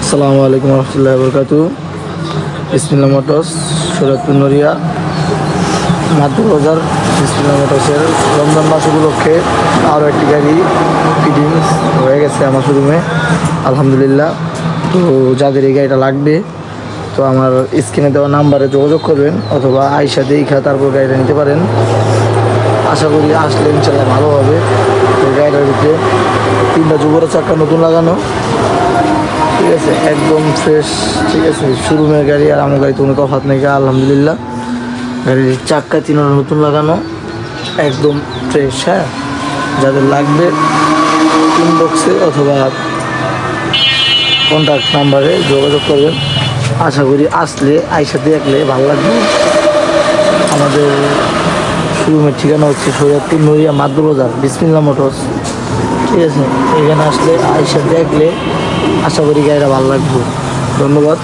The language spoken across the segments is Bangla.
আসসালামু আলাইকুম রহমতুল্লাহি বরকাতু। বিসমিল্লাহ মোটরস, সুরাতপুর নড়িয়া মাদুর বাজার। বিসমিল্লাহ মোটরসের রমজান মাস উপলক্ষে আরও একটি গাড়ি ফিটিংস হয়ে গেছে আমার শোরুমে, আলহামদুলিল্লাহ। তো যাদের এই গাড়িটা লাগবে, তো আমার স্ক্রিনে দেওয়া নাম্বারে যোগাযোগ করবেন, অথবা আইসা দেখা তারপর গাড়িটা নিতে পারেন। আশা করি আসলে ইনশাল্লাহ ভালো হবে। তো গাড়িটার ভিতরে 3টা যুবরা চাক্কা নতুন লাগানো, ঠিক আছে, একদম ফ্রেশ, ঠিক আছে। শোরুমের গাড়ি আর আমার গাড়িতে কোনো তফাৎ নেই, আলহামদুলিল্লাহ। গাড়ির চাক্কা 3টা নতুন লাগানো, একদম ফ্রেশ। হ্যাঁ, যাদের লাগবে ইনবক্সে অথবা কন্ট্যাক্ট নাম্বারে যোগাযোগ করবেন। আশা করি আসলে আইসা দেখলে ভালো লাগবে। আমাদের শোরুমের ঠিকানা হচ্ছে সৈয়দপুর নড়িয়া মাদুর বাজার, বিসমিল্লাহ মোটরস, ঠিক আছে। এখানে আসলে আইসা দেখলে আশা করি গাড়িটা ভালো লাগবে। ধন্যবাদ।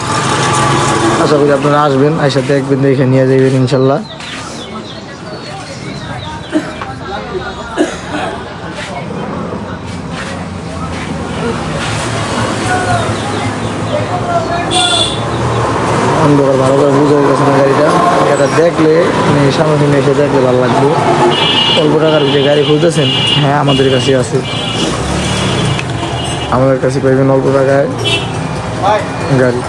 আশা করি আপনারা আসবেন, আইসা দেখবেন, দেখে নিয়ে যাবেন ইনশাল্লাহ। অন্ধকার ভালো করে বুঝে গেছে না গাড়িটা। গাড়িটা দেখলে সামনে এসে দেখলে ভালো লাগবে। অল্প টাকার যে গাড়ি খুঁজতেছেন, হ্যাঁ আমাদের কাছে আছে। আমাদের কাছে পাইবেন অল্প টাকায় গাড়ি।